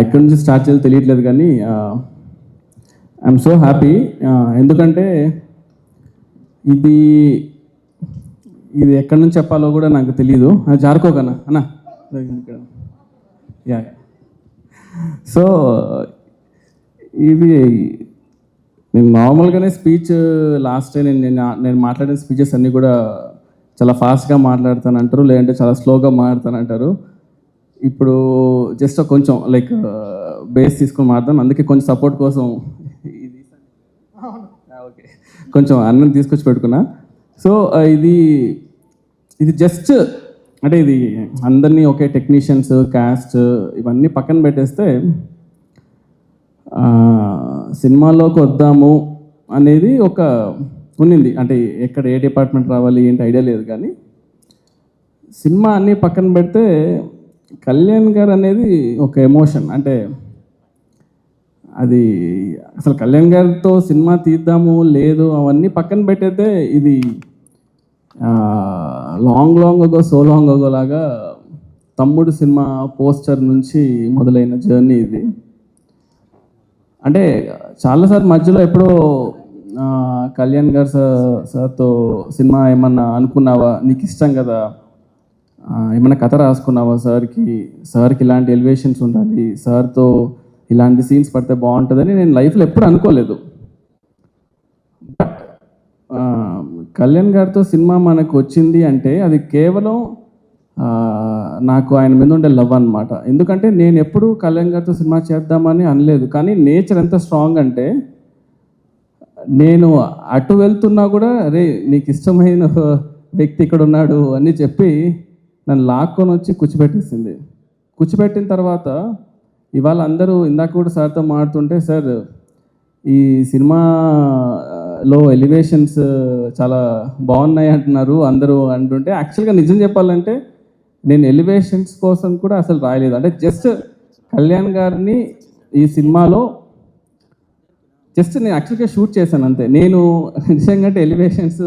ఎక్కడి నుంచి స్టార్ట్ చేయాలో తెలియట్లేదు కానీ ఐఎమ్ సో హ్యాపీ. ఎందుకంటే ఇది ఎక్కడి నుంచి చెప్పాలో కూడా నాకు తెలియదు. జారుకోకన్నా అన్నా ఇక్కడ యా. సో ఇది నేను నార్మల్గానే స్పీచ్ లాస్ట్ టైం నేను మాట్లాడిన స్పీచెస్ అన్నీ కూడా చాలా ఫాస్ట్గా మాట్లాడతానంటారు, లేదంటే చాలా స్లోగా మాట్లాడతానంటారు. ఇప్పుడు జస్ట్ కొంచెం లైక్ బేస్ తీసుకొని మాట్లాడతాను, అందుకే కొంచెం సపోర్ట్ కోసం ఓకే కొంచెం అన్నం తీసుకొచ్చి పెట్టుకున్నా. సో ఇది జస్ట్ అంటే ఇది అందరినీ ఒకే టెక్నీషియన్స్ క్యాస్ట్ ఇవన్నీ పక్కన పెట్టేస్తే సినిమాలోకి వద్దాము అనేది ఒక ఉన్నింది. అంటే ఎక్కడ ఏ డిపార్ట్మెంట్ రావాలి ఏంటి ఐడియా లేదు, కానీ సినిమా అన్నీ పక్కన పెడితే కళ్యాణ్ గారు అనేది ఒక ఎమోషన్. అంటే అది అసలు కళ్యాణ్ గారితో సినిమా తీద్దాము లేదు అవన్నీ పక్కన పెట్టయితే ఇది long ago so long ago లాగా తమ్ముడు సినిమా పోస్టర్ నుంచి మొదలైన జర్నీ ఇది. అంటే చాలాసార్లు మధ్యలో ఎప్పుడో కళ్యాణ్ గారు సార్తో సినిమా ఏమన్నా అనుకున్నావా, నీకు ఇష్టం కదా, ఏమన్నా కథ రాసుకున్నావా, సార్కి ఇలాంటి ఎలివేషన్స్ ఉండాలి, సార్తో ఇలాంటి సీన్స్ పడితే బాగుంటుందని నేను లైఫ్లో ఎప్పుడు అనుకోలేదు. బట్ కళ్యాణ్ గారితో సినిమా మనకు వచ్చింది అంటే అది కేవలం నాకు ఆయన మీద ఉండే లవ్ అనమాట. ఎందుకంటే నేను ఎప్పుడు కళ్యాణ్ గారితో సినిమా చేద్దామని అనలేదు, కానీ నేచర్ ఎంత స్ట్రాంగ్ అంటే నేను అటు వెళ్తున్నా కూడా రే నీకు ఇష్టమైన వ్యక్తి ఇక్కడ ఉన్నాడు అని చెప్పి నన్ను లాక్కొని వచ్చి కూర్చోబెట్టేసింది. కూర్చోబెట్టిన తర్వాత ఇవాళ అందరూ ఇందాక కూడా సార్తో మాడుతుంటే, సార్ ఈ సినిమాలో ఎలివేషన్స్ చాలా బాగున్నాయి అంటున్నారు అందరూ అంటుంటే, యాక్చువల్గా నిజం చెప్పాలంటే నేను ఎలివేషన్స్ కోసం కూడా అసలు రాయలేదు. అంటే జస్ట్ కళ్యాణ్ గారిని ఈ సినిమాలో జస్ట్ నేను యాక్చువల్గా షూట్ చేశాను అంతే. నేను నిజంగా అంటే ఎలివేషన్స్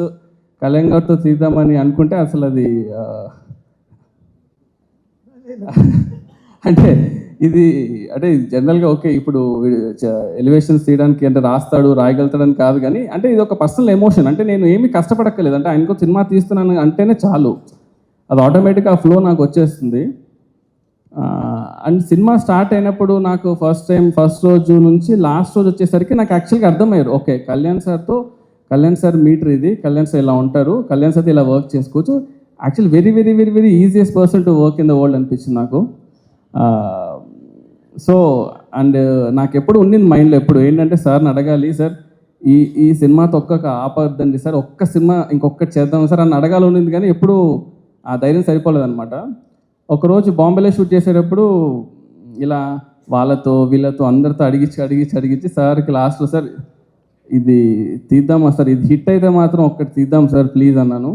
కళ్యాణ్ గారితో తీద్దామని అనుకుంటే అసలు అది అంటే ఇది అంటే జనరల్గా ఓకే ఇప్పుడు ఎలివేషన్స్ తీయడానికి అంటే రాయగలుగుతాడని కాదు, కానీ అంటే ఇది ఒక పర్సనల్ ఎమోషన్. అంటే నేను ఏమీ కష్టపడక్కర్లేదు, అంటే ఆయనకు సినిమా తీస్తున్నాను అంటేనే చాలు, అది ఆటోమేటిక్గా ఆ ఫ్లో నాకు వచ్చేస్తుంది. అండ్ సినిమా స్టార్ట్ అయినప్పుడు నాకు ఫస్ట్ రోజు నుంచి లాస్ట్ రోజు వచ్చేసరికి నాకు యాక్చువల్గా అర్థమయ్యారు, ఓకే కళ్యాణ్ సార్ మీటర్ ఇది, కళ్యాణ్ సార్ ఇలా ఉంటారు, కళ్యాణ్ సార్ ఇలా వర్క్ చేసుకోవచ్చు. Actually very very very very easiest person to work in the world అనిపించింది నాకు. సో అండ్ నాకు ఎప్పుడు ఉండింది మైండ్లో ఎప్పుడు ఏంటంటే సార్ని అడగాలి, సార్ ఈ సినిమాతో ఆపద్దండి సార్, ఒక్క సినిమా ఇంకొకటి చేద్దాం సార్ అని అడగాలి ఉండింది, కానీ ఎప్పుడు ఆ ధైర్యం సరిపోలేదన్నమాట. ఒకరోజు బాంబేలో షూట్ చేసేటప్పుడు ఇలా వీళ్ళతో అందరితో అడిగించి సార్కి లాస్ట్లో సార్ ఇది తీద్దామా సార్, ఇది హిట్ అయితే మాత్రం ఒక్కటి తీద్దాం సార్ ప్లీజ్ అన్నాను.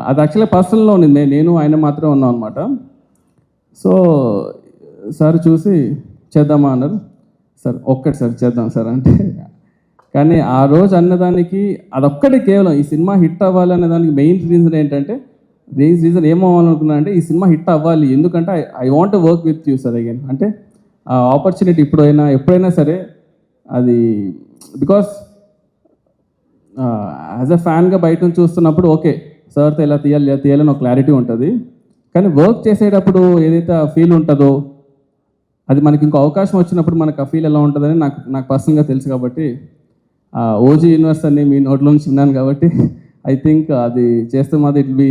అది యాక్చువల్లీ పర్సనల్లో ఉంది, నేను ఆయన మాత్రమే ఉన్నాం అనమాట. సో సార్ చూసి చేద్దామా అన్నారు. సార్ ఒక్కటి సార్ చేద్దాం సార్ అంటే, కానీ ఆ రోజు అన్నదానికి అదొక్కటి కేవలం ఈ సినిమా హిట్ అవ్వాలి అనే దానికి మెయిన్ రీజన్ ఏంటంటే ఏమవ్వాలనుకున్నా అంటే ఈ సినిమా హిట్ అవ్వాలి, ఎందుకంటే I want work with you sir again. అంటే ఆ ఆపర్చునిటీ ఎప్పుడైనా సరే అది బికాస్ యాజ్ అ ఫ్యాన్గా బయట నుంచి చూస్తున్నప్పుడు ఓకే సార్తో ఇలా తీయాలని ఒక క్లారిటీ ఉంటుంది, కానీ వర్క్ చేసేటప్పుడు ఏదైతే ఆ ఫీల్ ఉంటుందో అది మనకి ఇంకో అవకాశం వచ్చినప్పుడు మనకు ఆ ఫీల్ ఎలా ఉంటుందని నాకు పర్సనల్గా తెలుసు. కాబట్టి ఓజీ యూనివర్స్ అని మీ నోట్లో నుంచి విన్నాను కాబట్టి ఐ థింక్ అది చేస్తే మాది it be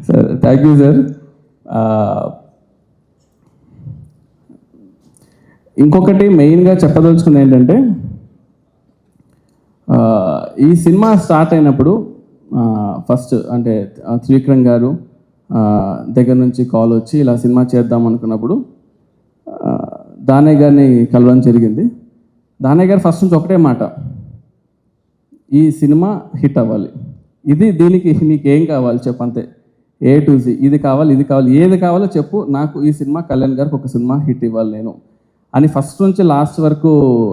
sir. Thank you sir. ఇంకొకటి మెయిన్గా చెప్పదలుచుకుంది ఏంటంటే ఈ సినిమా స్టార్ట్ అయినప్పుడు ఫస్ట్ అంటే త్రివిక్రమ్ గారు దగ్గర నుంచి కాల్ వచ్చి ఇలా సినిమా చేద్దాం అనుకున్నప్పుడు దానయ్య గారిని కలవడం జరిగింది. దానయ్య గారు ఫస్ట్ నుంచి ఒకటే మాట, ఈ సినిమా హిట్ అవ్వాలి, దీనికి నీకేం కావాలి చెప్పు అంతే, A to Z ఇది కావాలి ఏది కావాలో చెప్పు, నాకు ఈ సినిమా కళ్యాణ్ గారికి ఒక సినిమా హిట్ ఇవ్వాలి నేను అని ఫస్ట్ నుంచి లాస్ట్ వరకు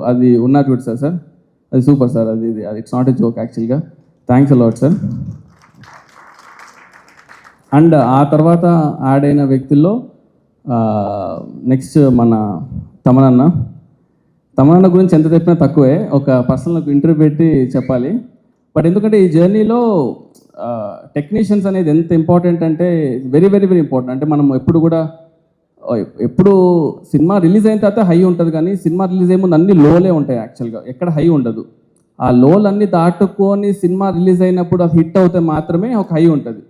అది ఉన్నట్టు చూడు సార్ అది సూపర్ సార్. అది ఇట్స్ నాట్ ఎ జోక్ యాక్చువల్గా. Thanks a lot sir. అండ్ ఆ తర్వాత యాడ్ అయిన వ్యక్తుల్లో నెక్స్ట్ మన తమనన్న గురించి ఎంత చెప్పినా తక్కువే. ఒక పర్సనల్ ఇంటర్వ్యూ పెట్టి చెప్పాలి. బట్ ఎందుకంటే ఈ జర్నీలో టెక్నీషియన్స్ అనేది ఎంత ఇంపార్టెంట్ అంటే వెరీ వెరీ వెరీ ఇంపార్టెంట్. అంటే మనం ఎప్పుడు సినిమా రిలీజ్ అయిన తర్వాత హై ఉంటుంది, కానీ సినిమా రిలీజ్ అయ్యే ముందు అన్ని లోలే ఉంటాయి యాక్చువల్గా, ఎక్కడ హై ఉండదు. ఆ లోలన్నీ దాటుకొని సినిమా రిలీజ్ అయినప్పుడు అది హిట్ అవుతే మాత్రమే ఒక హై ఉంటుంది.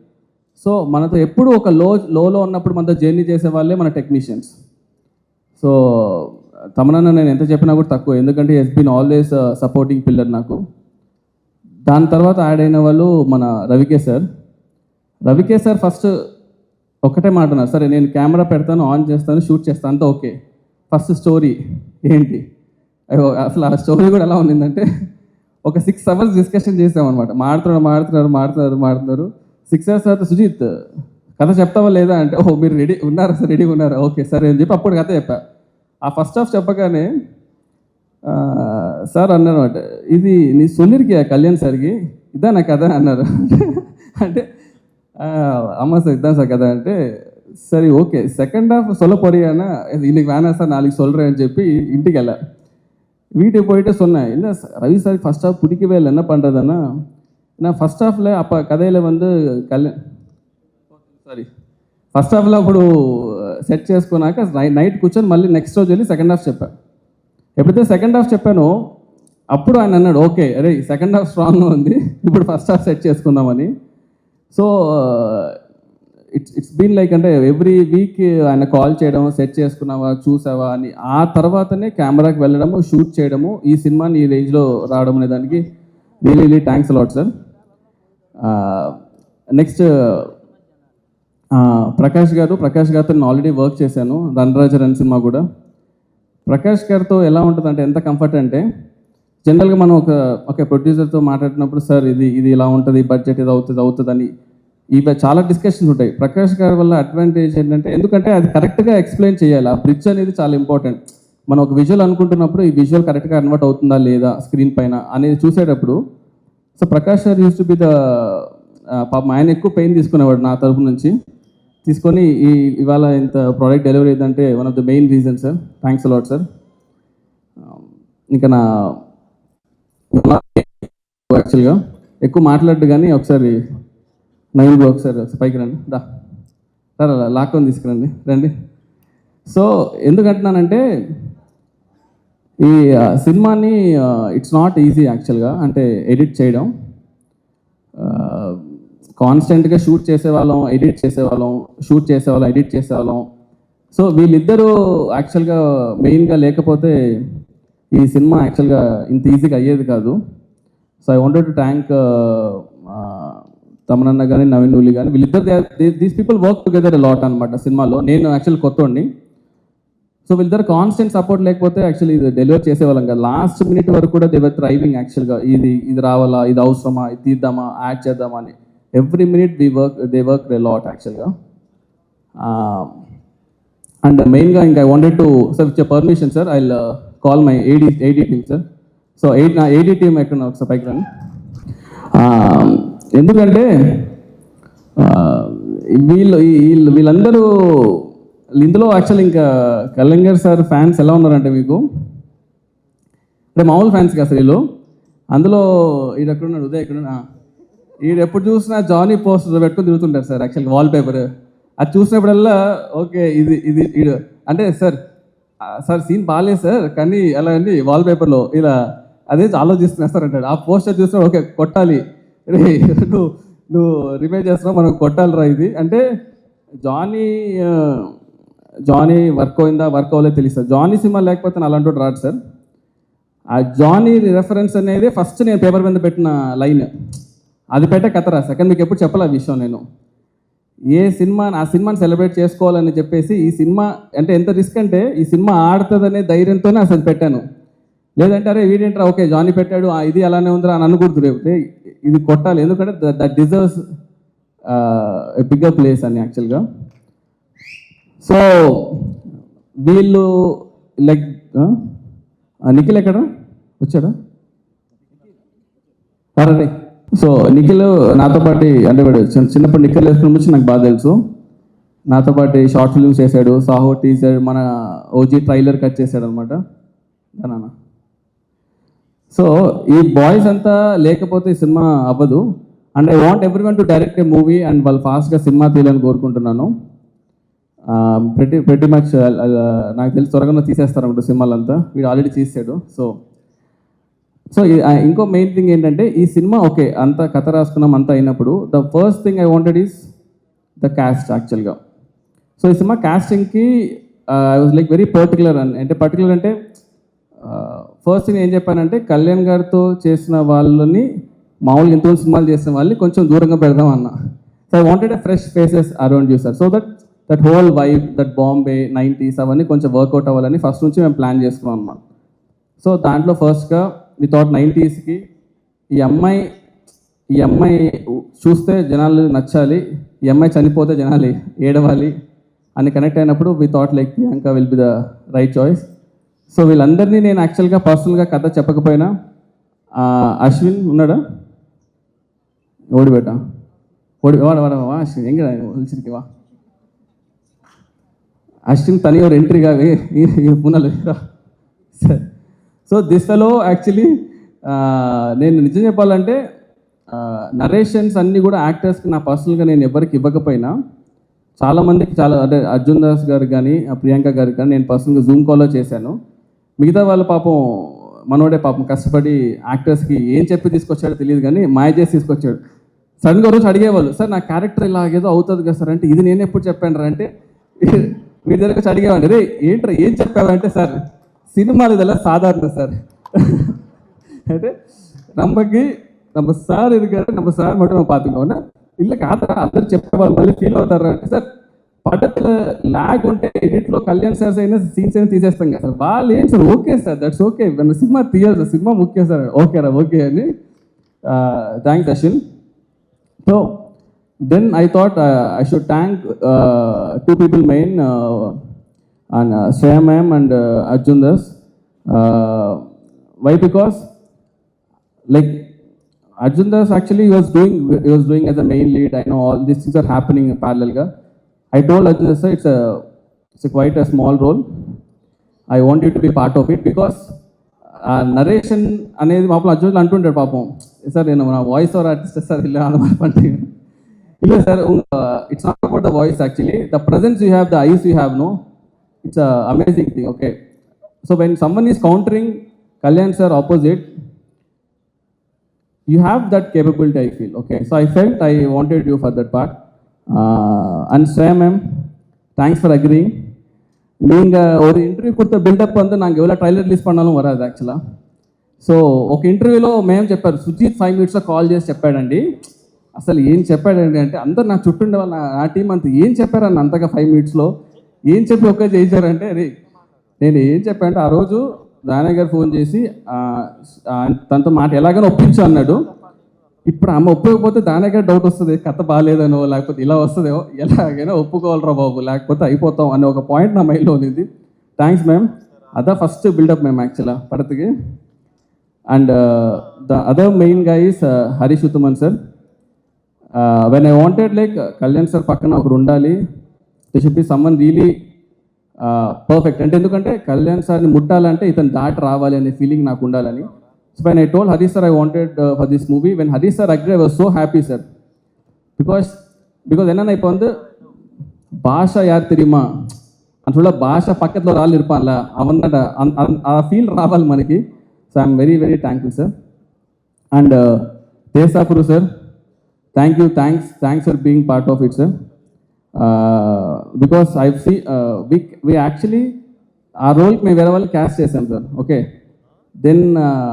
సో మనతో ఎప్పుడు ఒక లోలో ఉన్నప్పుడు మనతో జర్నీ చేసే వాళ్ళే మన టెక్నీషియన్స్. సో తమనన్న నేను ఎంత చెప్పినా కూడా తక్కువ, ఎందుకంటే he's been always supporting pillar నాకు. దాని తర్వాత యాడ్ అయిన వాళ్ళు మన రవికే సార్ ఫస్ట్ ఒకటే మాట ఉన్నారు, సరే నేను కెమెరా పెడతాను, ఆన్ చేస్తాను, షూట్ చేస్తాను, అంతా ఓకే. ఫస్ట్ స్టోరీ ఏంటి, అసలు ఆ స్టోరీ కూడా ఎలా ఉండిందంటే ఒక 6 hours డిస్కషన్ చేసామన్నమాట. మాడుతున్నారు 6 hours తర్వాత సుజిత్ కథ చెప్తావా లేదా అంటే, ఓహో మీరు రెడీగా ఉన్నారా, ఓకే సరే అని చెప్పి అప్పుడు కథ చెప్పా. ఆ ఫస్ట్ హాఫ్ చెప్పగానే సార్ అన్నారన్నమాట, ఇది నీ సొల్లిరికి కళ్యాణ్ సార్కి ఇదా నా కథ అన్నారు. అంటే ஆமாம் சார் இதுதான் சார் கதை అంటే சரி ஓகே செகண்ட் ஹாஃப் சொல்ல போறியானா இன்னைக்கு வேணாம் சார் நாளைக்கு சொல்கிறேன்னு చెప్పి ఇంటికి వెళ్ళా. வீட்டுக்கு போயிட்டு சொன்னேன், என்ன ரவி சார் ஃபர்ஸ்ட் ஹாஃப் பிடிக்கவே இல்லை, என்ன பண்ணுறதுன்னா நான் ఫస్ట్ హాఫ్లో அப்போ కథలో ఫస్ట్ హాఫ్లో అప్పుడు సెట్ చేసుకున్నాక నైట్ కూర్చొని మళ్ళీ నెక్స్ట్ రోజు వెళ్ళి సెకండ్ హాఫ్ చెప్పాను. ఎప్పుడైతే సెకండ్ హాఫ్ చెప్పానో అప్పుడు ఆయన అన్నాడు, ఓకే అరే సెకండ్ హాఫ్ స్ట్రాంగ్గా ఉంది, ఇప్పుడు ఫస్ట్ హాఫ్ సెట్ చేసుకుందామని. సో ఇట్స్ బీన్ లైక్, అంటే ఎవ్రీ వీక్ ఆయన కాల్ చేయడం, సెట్ చేసుకున్నావా చూసావా అని, ఆ తర్వాతనే కెమెరాకి వెళ్ళడము, షూట్ చేయడము, ఈ సినిమాని ఈ రేంజ్లో రావడం అనే దానికి really thanks a lot sir. Next Prakash గారితో నేను ఆల్రెడీ వర్క్ చేశాను, రన్ సినిమా కూడా. ప్రకాష్ గారితో ఎలా ఉంటుంది అంటే ఎంత కంఫర్ట్ అంటే, జనరల్గా మనం ఒక ప్రొడ్యూసర్తో మాట్లాడినప్పుడు సార్ ఇది ఇలా ఉంటుంది, బడ్జెట్ ఇది అవుతుంది అని ఇవి చాలా డిస్కషన్స్ ఉంటాయి. ప్రకాష్ గారి వల్ల అడ్వాంటేజ్ ఏంటంటే, ఎందుకంటే అది కరెక్ట్గా ఎక్స్ప్లెయిన్ చేయాలి. ఆ బ్రిడ్జ్ అనేది చాలా ఇంపార్టెంట్. మనం ఒక విజువల్ అనుకుంటున్నప్పుడు ఈ విజువల్ కరెక్ట్గా కన్వర్ట్ అవుతుందా లేదా స్క్రీన్ పైన అనేది చూసేటప్పుడు, సో ప్రకాష్ గారు యూస్ టు బి ద పాపం ఆయన ఎక్కువ పెయిన్ తీసుకునేవాడు నా తరపు నుంచి తీసుకొని ఇవాళ ఇంత ప్రోడక్ట్ డెలివరీ అయిందంటే one of the main reason sir. Thanks a lot sir. ఇంకా నా యాక్చువల్గా ఎక్కువ మాట్లాడు, కానీ ఒకసారి నవీన్ బ్రో ఒకసారి పైకి రండి, లాక్కొని రండి. సో ఎందుకంటున్నానంటే ఈ సినిమాని ఇట్స్ నాట్ ఈజీ యాక్చువల్గా, అంటే ఎడిట్ చేయడం. కాన్స్టెంట్గా షూట్ చేసేవాళ్ళం, ఎడిట్ చేసేవాళ్ళం. సో వీళ్ళిద్దరూ యాక్చువల్గా మెయిన్గా లేకపోతే ఈ సినిమా యాక్చువల్గా ఇంత ఈజీగా అయ్యేది కాదు. So I wanted to thank Tamanna కానీ నవీన్ నూలి కానీ, వీళ్ళిద్దరు these people work together lot అనమాట సినిమాలో. నేను యాక్చువల్ కొత్తోడిని, సో వీళ్ళిద్దరు కాన్స్టెంట్ సపోర్ట్ లేకపోతే యాక్చువల్లీ ఇది డెలివర్ చేసేవాళ్ళం కదా. లాస్ట్ మినిట్ వరకు కూడా దే వర్ థ్రైవింగ్ యాక్చువల్గా, ఇది రావాలా, ఇది అవసరమా, ఇది తీద్దామా, యాడ్ చేద్దామా అని. Every minute they work a lot యాక్చువల్గా. అండ్ మెయిన్గా ఇంకా I wanted to sir with permission sir I call my AD team sir. So నా ఏడీ టీమ్ ఎక్కడ ఒకసారి పైకి రండి. ఎందుకంటే వీళ్ళందరూ ఇందులో యాక్చువల్ ఇంకా కళ్యాణ్ సార్ ఫ్యాన్స్ ఎలా ఉన్నారంటే మీకు, అంటే మామూలు ఫ్యాన్స్ కదా సార్ వీళ్ళు. అందులో ఈడు ఎక్కడున్నాడు, ఉదయ్ ఎక్కడున్నా, ఈడు ఎప్పుడు చూసినా జానీ పోస్టర్ పెట్టుకుని తిరుగుతుంటారు సార్. యాక్చువల్గా వాల్ పేపర్ అది చూసినప్పుడల్లా ఓకే ఇది ఈడు అంటే సార్ సీన్ బాగాలేదు సార్, కానీ అలా అండి వాల్ పేపర్లో ఇలా అదే ఆలోచిస్తున్నా సార్ అంటాడు. ఆ పోస్టర్ చూసినా ఓకే కొట్టాలి, రే నువ్వు రిమైజ్ చేస్తున్నావు, మనం కొట్టాలిరా ఇది అంటే. జానీ వర్క్ అవ్వలేదు తెలియదు సార్. జానీ సినిమా లేకపోతే నా అలాంటి రాడు సార్. ఆ జానీ రెఫరెన్స్ అనేది ఫస్ట్ నేను పేపర్ మీద పెట్టిన లైన్, అది పెట్టే కథరా సెకండ్. మీకు ఎప్పుడు చెప్పాలి ఆ విషయం. నేను ఆ సినిమాని సెలబ్రేట్ చేసుకోవాలని చెప్పేసి, ఈ సినిమా అంటే ఎంత రిస్క్ అంటే, ఈ సినిమా ఆడుతుందనే ధైర్యంతోనే అసలు పెట్టాను. లేదంటే అరే వీడేంట్రా ఓకే జానీ పెట్టాడు ఇది అలానే ఉందిరా అని అనకూడదు, రేపు ఇది కొట్టాలి, ఎందుకంటే దట్ డిజర్వ్స్ బిగ్గర్ ప్లేస్ అని యాక్చువల్గా. సో వీళ్ళు లైక్ నిఖిల్ ఎక్కడ వచ్చాడా, సో నిఖిల్ నాతో పాటు అంటే వాడు చిన్నప్పుడు నిఖిల్ వేసుకున్న నుంచి నాకు బాగా తెలుసు. నాతో పాటు షార్ట్ ఫిల్మ్స్ చేశాడు, సాహో టీజర్, మన ఓజీ ట్రైలర్ కట్ చేశాడు అనమాట నాన్న. సో ఈ బాయ్స్ అంతా లేకపోతే ఈ సినిమా అవ్వదు. And I want everyone to direct A movie and వాళ్ళు ఫాస్ట్గా సినిమా తీయాలని కోరుకుంటున్నాను. pretty మచ్ నాకు తెలిసి త్వరగా తీసేస్తారు అనుకుంటా సినిమాలంతా. వీడు ఆల్రెడీ తీసాడు. సో ఇంకో మెయిన్ థింగ్ ఏంటంటే ఈ సినిమా ఓకే అంత కథ రాసుకున్నాం అంతా అయినప్పుడు the first thing I wanted is the cast యాక్చువల్గా. సో ఈ సినిమా క్యాస్టింగ్కి I was like very particular. అంటే పర్టికులర్ అంటే ఫస్ట్ థింగ్ ఏం చెప్పానంటే కళ్యాణ్ గారితో చేసిన వాళ్ళని మామూలుగా ఎంతో సినిమాలు చేసిన వాళ్ళని కొంచెం దూరంగా పెడదాం అన్న. So I wanted a fresh faces around you sir. So that whole vibe, that Bombay 90s అవన్నీ కొంచెం వర్కౌట్ అవ్వాలని ఫస్ట్ నుంచి మేము ప్లాన్ చేసుకున్నాం అన్నమాట. సో దాంట్లో ఫస్ట్గా వితౌట్ 90sకి ఈ అమ్మాయి చూస్తే జనాలు నచ్చాలి, ఈ అమ్మాయి చనిపోతే జనాలు ఏడవాలి అని కనెక్ట్ అయినప్పుడు we thought like Priyanka will be the right choice. So వీళ్ళందరినీ నేను యాక్చువల్గా పర్సనల్గా కథ చెప్పకపోయినా అశ్విన్ ఉన్నాడా ఓడిబెట్టా వాడవా అశ్విన్ ఎంగ ఒలిచిరికి వా అశ్విన్ తని ఒక ఎంట్రీగా పునలు సరే. సో దిస్ ఫెలో యాక్చువల్లీ నేను నిజం చెప్పాలంటే నరేషన్స్ అన్నీ కూడా యాక్టర్స్కి నా పర్సనల్గా నేను ఎవరికి ఇవ్వకపోయినా చాలామందికి అంటే అర్జున్ దాస్ గారికి కానీ ప్రియాంక గారికి కానీ నేను పర్సనల్గా జూమ్ కాల్లో చేశాను. మిగతా వాళ్ళ పాపం మనోడే పాపం కష్టపడి యాక్టర్స్కి ఏం చెప్పి తీసుకొచ్చాడో తెలియదు కానీ మాయ చేసి తీసుకొచ్చాడు. సడన్గా రోజు అడిగేవాళ్ళు, సార్ నా క్యారెక్టర్ ఇలాగేదో అవుతుంది కదా సార్ అంటే, ఇది నేను ఎప్పుడు చెప్పాను రా అంటే మీ దగ్గర వచ్చి అడిగేవాడి, రే ఏంట్రా ఏం చెప్పావంటే, సార్ సినిమాలు இதெல்லாம் సాధారణ సార్ అంటే நம்ம சார் இருக்காரு, நம்ம சார் மட்டும் நம்ம பார்த்துக்கோன்னா இல்லை కాదా అందరు చెప్పేవాళ్ళు మళ్ళీ ఫీల్ అవుతారు అంటే, సార్ పడతల ల్యాగ్ ఉంటే ఎడిట్లో కళ్యాణ్ సార్ అయినా సీన్స్ అయినా తీసేస్తాం కదా సార్. వాళ్ళు ఏం sir okay sir that's okay cinema తీయాలి సార్, సినిమా ముఖ్యం సార్, ఓకేరా ఓకే అని. Thanks Ashwin. So then I thought I should thank two people మెయిన్ and Shreya ma'am and Arjun Das. Why? Because like Arjun Das actually he was doing as a main lead. I know all these things are happening in parallel ga. I told Arjun Das, it's quite a small role. I want you to be part of it because narration అనేది పాపం అర్జున్ అంటుంటాడు పాపం, sir నేను నా voice over artist sir ఇలా అనమాట. ఇలా sir it's not about the voice actually, the presence you have, the eyes you have, no it's an amazing thing. Okay, so when someone is countering Kalyan sir opposite, you have that capability, I feel. Okay, so I felt I wanted you for that part. And Shreya ma'am, thanks for agreeing. நீங்கள் ஒரு interview கொடுத்த build up வந்து நாங்கள் எவ்வளோ trailer ரிలీజ్ பண்ணாலும் వరాదు యాక్చువల్గా. So ఒక ఇంటర్వ్యూలో మేము చెప్పారు, సుజీత్ 5 minutesలో కాల్ చేసి చెప్పాడండి. అసలు ఏం చెప్పాడండి అంటే అందరు నా చుట్టూ ఉండే వాళ్ళు నా టీం అంతా ఏం చెప్పారని అంతగా 5 minutesలో ఏం చెప్పి ఒక్క చేశారంటే, రే నేను ఏం చెప్పానంటే ఆ రోజు దానయ్య గారు ఫోన్ చేసి తనతో మాట ఎలాగైనా ఒప్పించు అన్నాడు. ఇప్పుడు అమ్మ ఒప్పుకోకపోతే దానయ్య గారు డౌట్ వస్తుంది, కథ బాగాలేదనో లేకపోతే ఇలా వస్తుందో, ఎలాగైనా ఒప్పుకోవాలరా బాబు లేకపోతే అయిపోతాం అనే ఒక పాయింట్ నా మైండ్లో ఉంది. థ్యాంక్స్ మ్యామ్, అదా ఫస్ట్ బిల్డప్ మ్యామ్ యాక్చువల్గా పడతకి. అండ్ ద అదర్ మెయిన్ గా is Harish Uthaman sir. When I wanted like Kalyan sir పక్కన ఒకరు ఉండాలి, they should be someone really perfect. అంటే ఎందుకంటే కళ్యాణ్ సార్ని ముట్టాలంటే ఇతను దాటి రావాలి అనే ఫీలింగ్ నాకు ఉండాలని. So when I told Harish sir I wanted for this movie, when Harish sir agree I was so happy sir. Because என்னன்னா இப்போ வந்து பாஷா யார் தெரியுமா అని చూడ భాష పక్కలో రాళ్ళు ఇరుపాల అవన్నట ఆ ఫీల్ రావాలి మనకి. So I'm very very thankful sir. And దేశాపురు sir, thanks for being part of it sir. Because I see we actually ఆ రోల్కి మేము వేరే వాళ్ళు క్యాస్ట్ చేసాం sir. Okay, then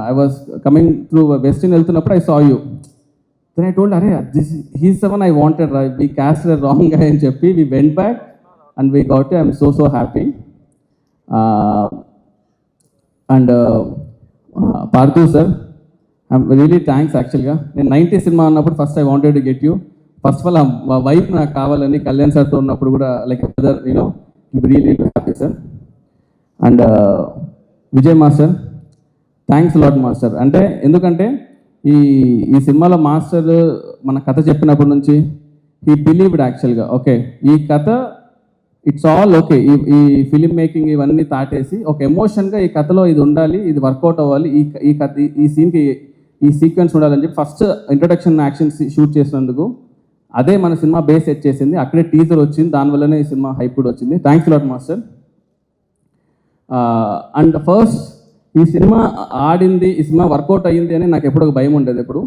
I was coming through western వెళ్తున్నప్పుడు I saw you. Then I told, అరే he's the one I wanted, we cast wrong గా అని చెప్పి we went back and we got it. I'm so happy. And Parthu sir, I'm really thanks actually ga నేను 90 cinema అన్నప్పుడు first I wanted to get you. First of all ఆ wife నాకు కావాలని కళ్యాణ్ సార్తో ఉన్నప్పుడు కూడా like brother really happy sir. And Vijay master, thanks lot master. అంటే ఎందుకంటే ఈ ఈ సినిమాలో మాస్టర్ మన కథ చెప్పినప్పటి నుంచి ఈ బిలీవ్డ్ యాక్చువల్గా ఓకే ఈ కథ ఇట్స్ ఆల్ ఓకే ఈ ఫిలిం మేకింగ్ ఇవన్నీ తాటేసి ఒక ఎమోషన్గా ఈ కథలో ఇది ఉండాలి, ఇది వర్కౌట్ అవ్వాలి, ఈ కథ ఈ సీన్కి ఈ సీక్వెన్స్ ఉండాలని చెప్పి ఫస్ట్ ఇంట్రొడక్షన్ యాక్షన్ షూట్ చేసినందుకు అదే మన సినిమా బేస్ సెట్ చేసింది. అక్కడే టీజర్ వచ్చింది, దానివల్లనే ఈ సినిమా హైప్ కూడా వచ్చింది. Thanks lot master. And first ఈ సినిమా ఆడింది, ఈ సినిమా వర్కౌట్ అయ్యింది అని నాకు ఎప్పుడు ఒక భయం ఉండేది. ఎప్పుడు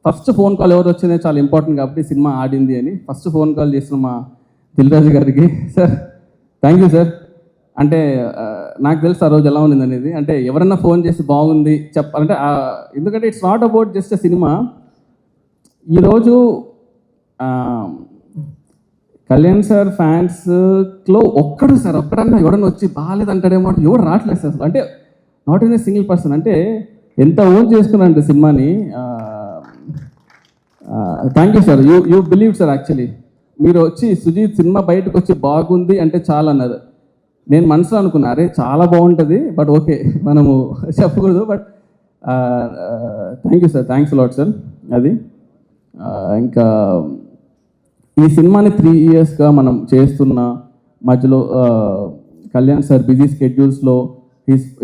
ఫస్ట్ ఫోన్ కాల్ ఎవరు వచ్చిందే చాలా ఇంపార్టెంట్ కాబట్టి సినిమా ఆడింది అని ఫస్ట్ ఫోన్ కాల్ చేసిన మా దిల్రాజు గారికి, సార్ థ్యాంక్ యూ సార్. అంటే నాకు తెలుసు ఆ రోజు ఎలా ఉంది అనేది. అంటే ఎవరన్నా ఫోన్ చేసి బాగుంది చెప్పాలంటే, ఎందుకంటే it's not about just a cinema. ఈరోజు కళ్యాణ్ సార్ ఫ్యాన్స్లో ఒక్కడన్నా ఎవడన్నా వచ్చి బాగాలేదంటాడేమో అంటే ఎవరు రావట్లేదు సార్ అసలు. అంటే not in a single person. అంటే ఎంత ఓన్ చేసుకున్నానంటే సినిమాని. Thank you sir, you believe sir. Actually మీరు వచ్చి సుజీత్ సినిమా బయటకు వచ్చి బాగుంది అంటే చాలా అన్నారు. నేను మనసులో అనుకున్నా అరే చాలా బాగుంటుంది, బట్ ఓకే మనము చెప్పకూడదు. But thank you sir, thanks lot sir. అది ఇంకా ఈ సినిమాని 3 yearsగా మనం చేస్తున్న మధ్యలో కళ్యాణ్ సార్ బిజీ స్కెడ్యూల్స్లో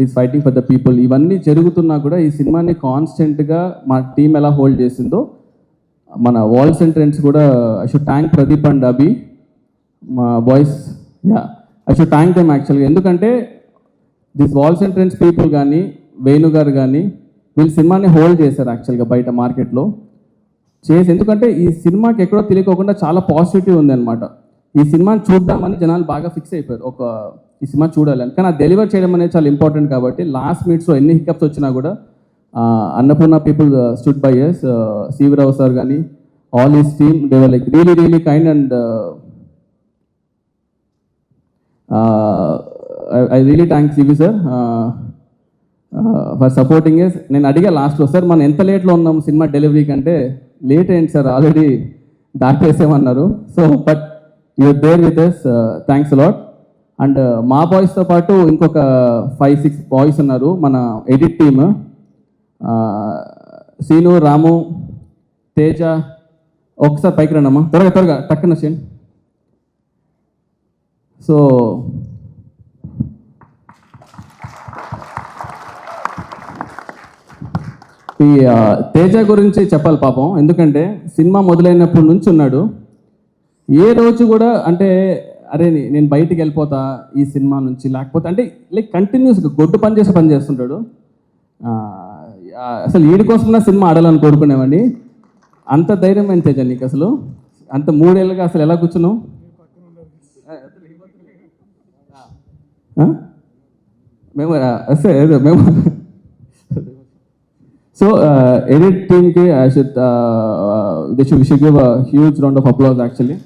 is fighting for the people, ఇవన్నీ జరుగుతున్నా కూడా ఈ సినిమాని కాన్స్టెంట్గా మా టీం ఎలా హోల్డ్ చేసిందో మన వాల్స్ అండ్ ట్రెండ్స్ కూడా I should thank Pradeep and Abhi మా boys. I should thank them యాక్చువల్గా. ఎందుకంటే this walls and trends people కానీ వేణు గారు కానీ వీళ్ళు సినిమాని హోల్డ్ చేశారు యాక్చువల్గా బయట మార్కెట్లో చేసి. ఎందుకంటే ఈ సినిమాకి ఎక్కడో తెలియకోకుండా చాలా పాజిటివ్ ఉంది అనమాట. ఈ సినిమాని చూద్దామని జనాలు బాగా ఫిక్స్ అయిపోయారు, ఈ సినిమా చూడాలని. కానీ అది డెలివర్ చేయడం అనేది చాలా ఇంపార్టెంట్ కాబట్టి లాస్ట్ మినిట్స్లో ఎన్ని హికప్స్ వచ్చినా కూడా Annapurna people stood by us. Sivarao sir కానీ all his team they were like really kind and I really thanks CV sir for supporting us. నేను అడిగా లాస్ట్లో, సార్ మనం ఎంత లేట్లో ఉన్నాం సినిమా డెలివరీకి అంటే, లేట్ అయింది సార్ ఆల్రెడీ దాటేసామన్నారు. So but you're there with us, thanks a lot. And మా బాయ్స్తో పాటు ఇంకొక 5-6 బాయ్స్ ఉన్నారు మన ఎడిట్ టీమ్. సీను, రాము, తేజ. ఒకసారి పైకి రండమ్మా, త్వరగా టక్కన చేయండి. సో ఈ తేజ గురించి చెప్పాలి పాపం. ఎందుకంటే సినిమా మొదలైనప్పటి నుంచి ఉన్నాడు. ఏ రోజు కూడా అంటే అరే నేను బయటికి వెళ్ళిపోతా ఈ సినిమా నుంచి, లేకపోతే అంటే లైక్ కంటిన్యూస్గా గొడ్డు పని చేస్తుంటాడు. అసలు వీడి కోసం సినిమా ఆడాలని కోరుకునేవాడిని. అంత ధైర్యం ఏం తేజ నీకు అసలు? అంత 3 ఏళ్ళుగా అసలు ఎలా కూర్చున్నావు? మేము సో ఎడిట్ టీమ్కి they should give a huge round of applause actually.